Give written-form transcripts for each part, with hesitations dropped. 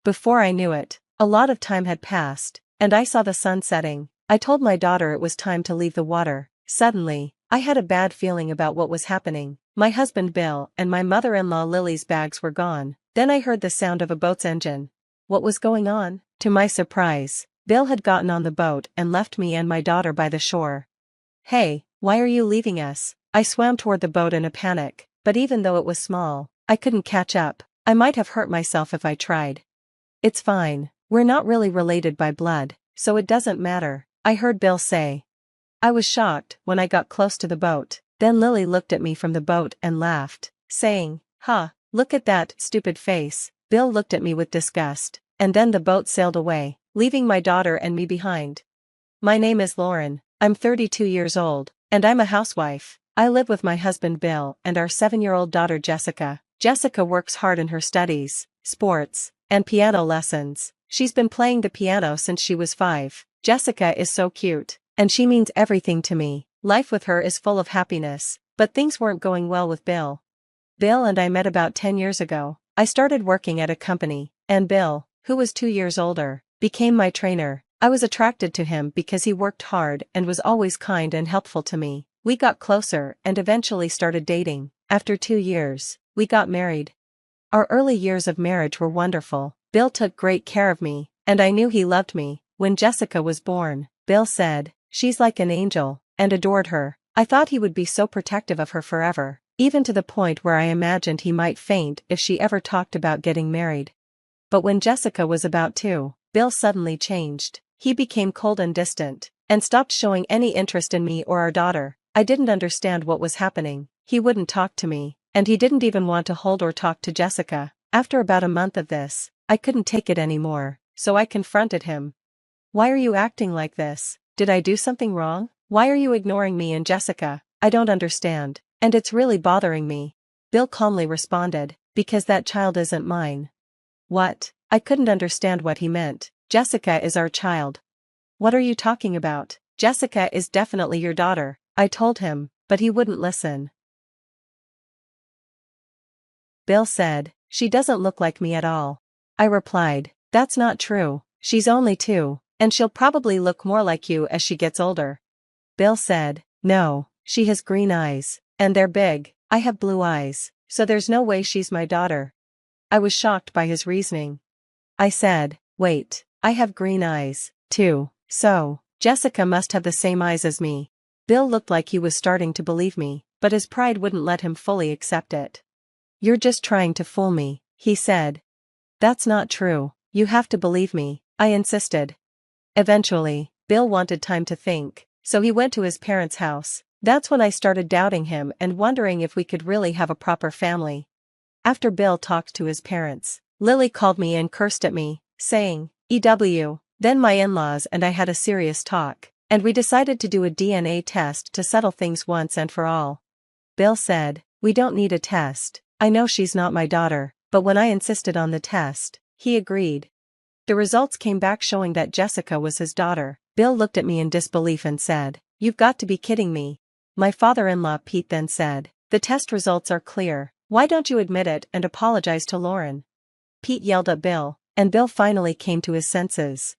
Before I knew it, a lot of time had passed, and I saw the sun setting. I told my daughter it was time to leave the water. Suddenly, I had a bad feeling about what was happening. My husband Bill and my mother-in-law Lily's bags were gone. Then I heard the sound of a boat's engine. What was going on? To my surprise, Bill had gotten on the boat and left me and my daughter by the shore. "Hey, why are you leaving us?" I swam toward the boat in a panic, but even though it was small, I couldn't catch up. I might have hurt myself if I tried. "It's fine, we're not really related by blood, so it doesn't matter," I heard Bill say. I was shocked when I got close to the boat. Then Lily looked at me from the boat and laughed, saying, "Huh, look at that stupid face." Bill looked at me with disgust, and then the boat sailed away, leaving my daughter and me behind. My name is Lauren, I'm 32 years old, and I'm a housewife. I live with my husband Bill and our 7-year-old daughter Jessica. Jessica works hard in her studies, sports, and piano lessons. She's been playing the piano since she was 5. Jessica is so cute, and she means everything to me. Life with her is full of happiness, but things weren't going well with Bill. Bill and I met about 10 years ago. I started working at a company, and Bill, who was 2 years older, became my trainer. I was attracted to him because he worked hard and was always kind and helpful to me. We got closer and eventually started dating. After 2 years, we got married. Our early years of marriage were wonderful. Bill took great care of me, and I knew he loved me. When Jessica was born, Bill said, "She's like an angel," and adored her. I thought he would be so protective of her forever, even to the point where I imagined he might faint if she ever talked about getting married. But when Jessica was about 2, Bill suddenly changed. He became cold and distant, and stopped showing any interest in me or our daughter. I didn't understand what was happening. He wouldn't talk to me, and he didn't even want to hold or talk to Jessica. After about a month of this, I couldn't take it anymore, so I confronted him. "Why are you acting like this? Did I do something wrong? Why are you ignoring me and Jessica? I don't understand, and it's really bothering me." Bill calmly responded, "Because that child isn't mine." What? I couldn't understand what he meant. "Jessica is our child." "What are you talking about? Jessica is definitely your daughter," I told him, but he wouldn't listen. Bill said, "She doesn't look like me at all." I replied, "That's not true, she's only 2, and she'll probably look more like you as she gets older." Bill said, "No, she has green eyes, and they're big. I have blue eyes, so there's no way she's my daughter." I was shocked by his reasoning. I said, "Wait, I have green eyes, too, so Jessica must have the same eyes as me." Bill looked like he was starting to believe me, but his pride wouldn't let him fully accept it. "You're just trying to fool me," he said. "That's not true, you have to believe me," I insisted. Eventually, Bill wanted time to think, so he went to his parents' house. That's when I started doubting him and wondering if we could really have a proper family. After Bill talked to his parents, Lily called me and cursed at me, saying, "EW." Then my in-laws and I had a serious talk, and we decided to do a DNA test to settle things once and for all. Bill said, "We don't need a test. I know she's not my daughter," but when I insisted on the test, he agreed. The results came back showing that Jessica was his daughter. Bill looked at me in disbelief and said, "You've got to be kidding me." My father-in-law Pete then said, "The test results are clear. Why don't you admit it and apologize to Lauren?" Pete yelled at Bill, and Bill finally came to his senses.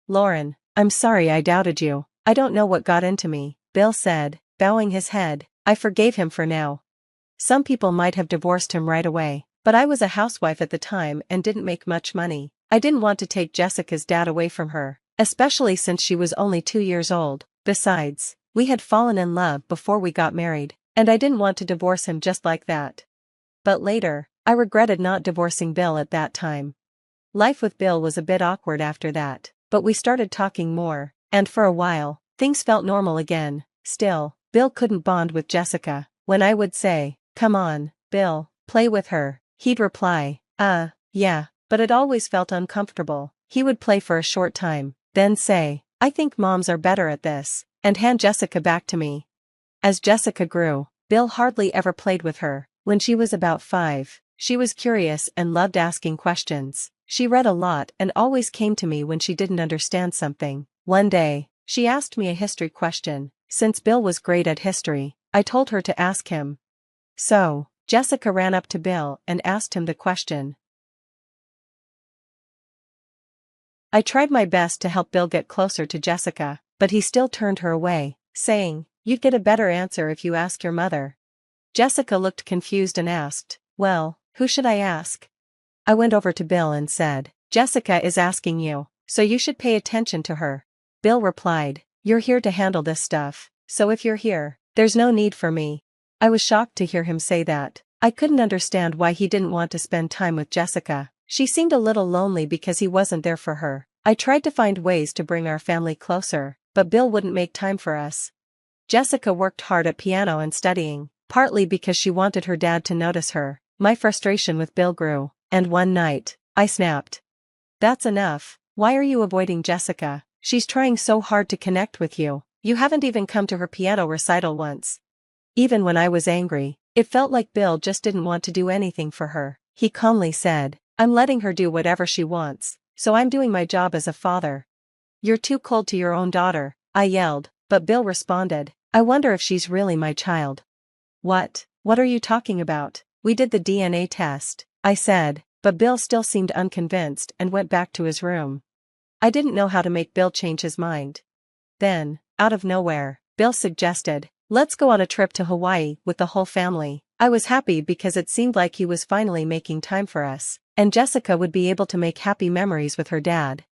"Lauren, I'm sorry I doubted you. I don't know what got into me," Bill said, bowing his head. I forgave him for now. Some people might have divorced him right away, but I was a housewife at the time and didn't make much money. I didn't want to take Jessica's dad away from her, especially since she was only 2 years old. Besides, we had fallen in love before we got married, and I didn't want to divorce him just like that. But later, I regretted not divorcing Bill at that time. Life with Bill was a bit awkward after that, but we started talking more, and for a while, things felt normal again. Still, Bill couldn't bond with Jessica. When I would say, "Come on, Bill, play with her," he'd reply, yeah, but it always felt uncomfortable. He would play for a short time, then say, "I think moms are better at this," and hand Jessica back to me. As Jessica grew, Bill hardly ever played with her. When she was about 5, she was curious and loved asking questions. She read a lot and always came to me when she didn't understand something. One day, she asked me a history question. Since Bill was great at history, I told her to ask him. So, Jessica ran up to Bill and asked him the question. I tried my best to help Bill get closer to Jessica, but he still turned her away, saying, "You'd get a better answer if you ask your mother." Jessica looked confused and asked, "Well, who should I ask?" I went over to Bill and said, "Jessica is asking you, so you should pay attention to her." Bill replied, "You're here to handle this stuff, so if you're here, there's no need for me." I was shocked to hear him say that. I couldn't understand why he didn't want to spend time with Jessica. She seemed a little lonely because he wasn't there for her. I tried to find ways to bring our family closer, but Bill wouldn't make time for us. Jessica worked hard at piano and studying, partly because she wanted her dad to notice her. My frustration with Bill grew, and one night, I snapped. "That's enough. Why are you avoiding Jessica? She's trying so hard to connect with you. You haven't even come to her piano recital once." Even when I was angry, it felt like Bill just didn't want to do anything for her. He calmly said, "I'm letting her do whatever she wants, so I'm doing my job as a father." "You're too cold to your own daughter," I yelled, but Bill responded, "I wonder if she's really my child." "What? What are you talking about? We did the DNA test," I said, but Bill still seemed unconvinced and went back to his room. I didn't know how to make Bill change his mind. Then, out of nowhere, Bill suggested, "Let's go on a trip to Hawaii with the whole family." I was happy because it seemed like he was finally making time for us, and Jessica would be able to make happy memories with her dad.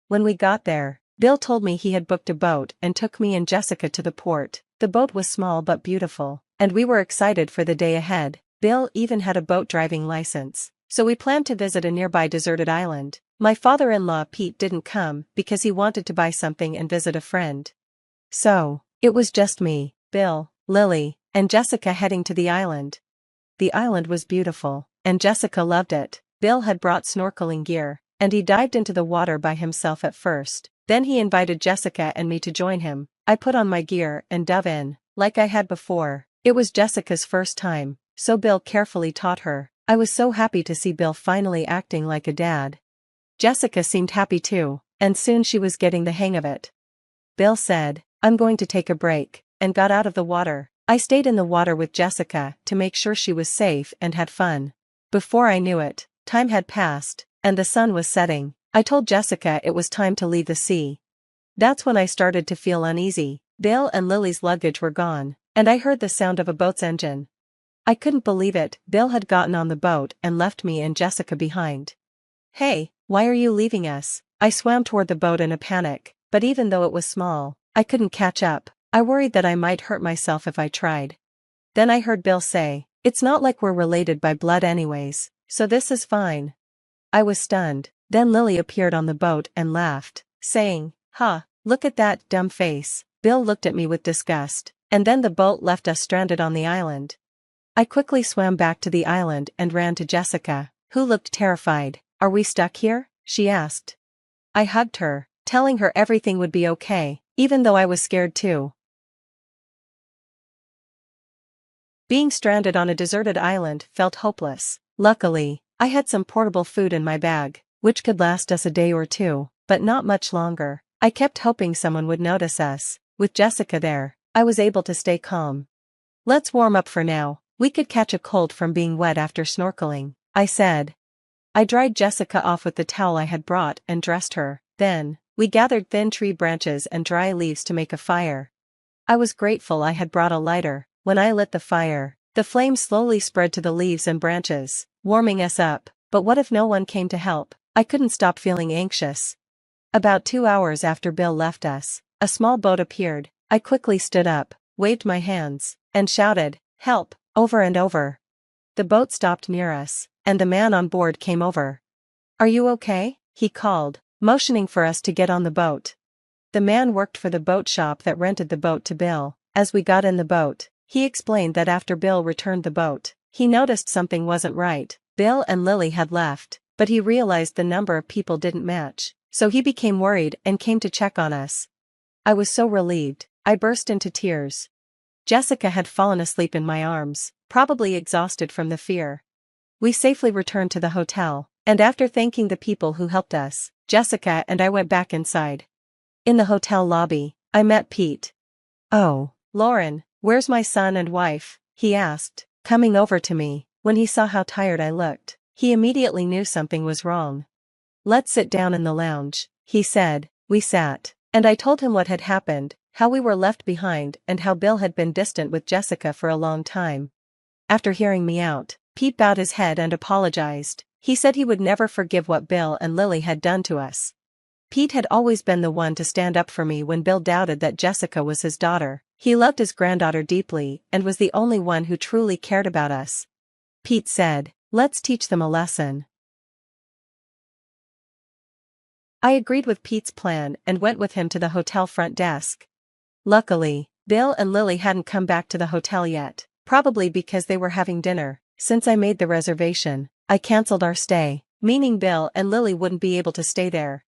When we got there, Bill told me he had booked a boat and took me and Jessica to the port. The boat was small but beautiful, and we were excited for the day ahead. Bill even had a boat driving license, so we planned to visit a nearby deserted island. My father-in-law Pete didn't come because he wanted to buy something and visit a friend. So, it was just me, Bill, Lily, and Jessica heading to the island. The island was beautiful, and Jessica loved it. Bill had brought snorkeling gear, and he dived into the water by himself at first. Then he invited Jessica and me to join him. I put on my gear and dove in, like I had before. It was Jessica's first time, so Bill carefully taught her. I was so happy to see Bill finally acting like a dad. Jessica seemed happy too, and soon she was getting the hang of it. Bill said, "I'm going to take a break," and got out of the water. I stayed in the water with Jessica to make sure she was safe and had fun. Before I knew it, time had passed, and the sun was setting. I told Jessica it was time to leave the sea. That's when I started to feel uneasy. Bill and Lily's luggage were gone, and I heard the sound of a boat's engine. I couldn't believe it. Bill had gotten on the boat and left me and Jessica behind. "Hey, why are you leaving us?" I swam toward the boat in a panic, but even though it was small, I couldn't catch up. I worried that I might hurt myself if I tried. Then I heard Bill say, "It's not like we're related by blood anyways, so this is fine." I was stunned. Then Lily appeared on the boat and laughed, saying, "Huh, look at that dumb face." Bill looked at me with disgust, and then the boat left us stranded on the island. I quickly swam back to the island and ran to Jessica, who looked terrified. "Are we stuck here?" she asked. I hugged her, telling her everything would be okay, even though I was scared too. Being stranded on a deserted island felt hopeless. Luckily, I had some portable food in my bag, which could last us a day or two, but not much longer. I kept hoping someone would notice us. With Jessica there, I was able to stay calm. "Let's warm up for now. We could catch a cold from being wet after snorkeling," I said. I dried Jessica off with the towel I had brought and dressed her. Then, we gathered thin tree branches and dry leaves to make a fire. I was grateful I had brought a lighter. When I lit the fire, the flames slowly spread to the leaves and branches, warming us up. But what if no one came to help? I couldn't stop feeling anxious. About 2 hours after Bill left us, a small boat appeared. I quickly stood up, waved my hands, and shouted, "Help," over and over. The boat stopped near us, and the man on board came over. "Are you okay?" he called, motioning for us to get on the boat. The man worked for the boat shop that rented the boat to Bill. As we got in the boat, he explained that after Bill returned the boat, he noticed something wasn't right. Bill and Lily had left, but he realized the number of people didn't match, so he became worried and came to check on us. I was so relieved, I burst into tears. Jessica had fallen asleep in my arms, probably exhausted from the fear. We safely returned to the hotel, and after thanking the people who helped us, Jessica and I went back inside. In the hotel lobby, I met Pete. "Oh, Lauren, where's my son and wife?" he asked, coming over to me. When he saw how tired I looked, he immediately knew something was wrong. "Let's sit down in the lounge," he said. We sat, and I told him what had happened, how we were left behind and how Bill had been distant with Jessica for a long time. After hearing me out, Pete bowed his head and apologized. He said he would never forgive what Bill and Lily had done to us. Pete had always been the one to stand up for me when Bill doubted that Jessica was his daughter. He loved his granddaughter deeply and was the only one who truly cared about us. Pete said, "Let's teach them a lesson." I agreed with Pete's plan and went with him to the hotel front desk. Luckily, Bill and Lily hadn't come back to the hotel yet, probably because they were having dinner. Since I made the reservation, I canceled our stay, meaning Bill and Lily wouldn't be able to stay there.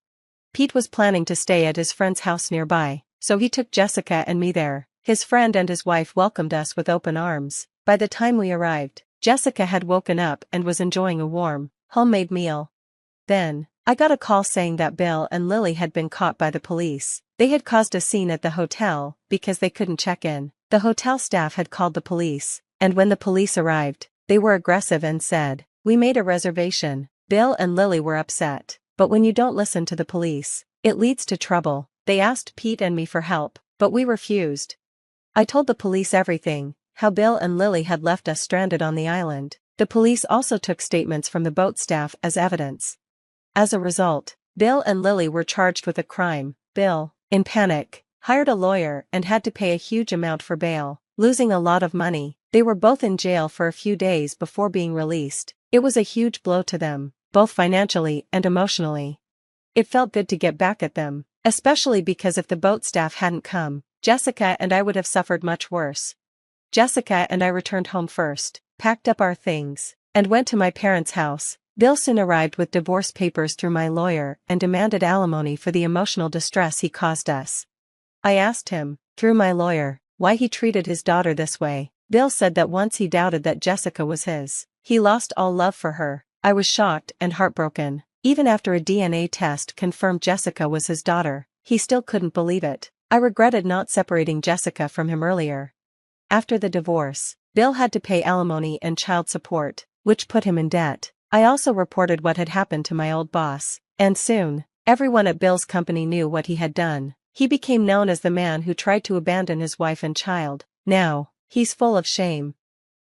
Pete was planning to stay at his friend's house nearby, so he took Jessica and me there. His friend and his wife welcomed us with open arms. By the time we arrived, Jessica had woken up and was enjoying a warm, homemade meal. Then, I got a call saying that Bill and Lily had been caught by the police. They had caused a scene at the hotel because they couldn't check in. The hotel staff had called the police, and when the police arrived, they were aggressive and said, "We made a reservation." Bill and Lily were upset, but when you don't listen to the police, it leads to trouble. They asked Pete and me for help, but we refused. I told the police everything, how Bill and Lily had left us stranded on the island. The police also took statements from the boat staff as evidence. As a result, Bill and Lily were charged with a crime. Bill, in panic, hired a lawyer and had to pay a huge amount for bail, losing a lot of money. They were both in jail for a few days before being released. It was a huge blow to them, both financially and emotionally. It felt good to get back at them, especially because if the boat staff hadn't come, Jessica and I would have suffered much worse. Jessica and I returned home first, packed up our things, and went to my parents' house. Bill soon arrived with divorce papers through my lawyer and demanded alimony for the emotional distress he caused us. I asked him, through my lawyer, why he treated his daughter this way. Bill said that once he doubted that Jessica was his. He lost all love for her. I was shocked and heartbroken. Even after a DNA test confirmed Jessica was his daughter, he still couldn't believe it. I regretted not separating Jessica from him earlier. After the divorce, Bill had to pay alimony and child support, which put him in debt. I also reported what had happened to my old boss, and soon, everyone at Bill's company knew what he had done. He became known as the man who tried to abandon his wife and child. Now, he's full of shame.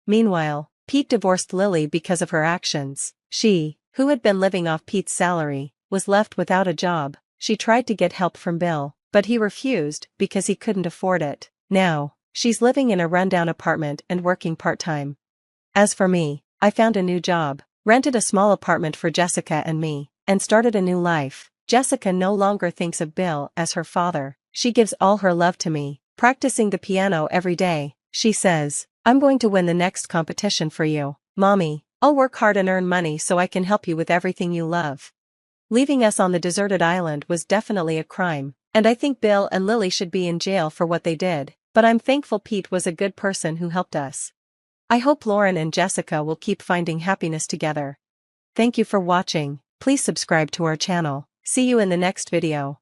Meanwhile, Pete divorced Lily because of her actions. She, who had been living off Pete's salary, was left without a job. She tried to get help from Bill, but he refused because he couldn't afford it. Now, she's living in a rundown apartment and working part-time. As for me, I found a new job, rented a small apartment for Jessica and me, and started a new life. Jessica no longer thinks of Bill as her father. She gives all her love to me, practicing the piano every day. She says, "I'm going to win the next competition for you, Mommy. I'll work hard and earn money so I can help you with everything you love." Leaving us on the deserted island was definitely a crime, and I think Bill and Lily should be in jail for what they did, but I'm thankful Pete was a good person who helped us. I hope Lauren and Jessica will keep finding happiness together. Thank you for watching. Please subscribe to our channel. See you in the next video.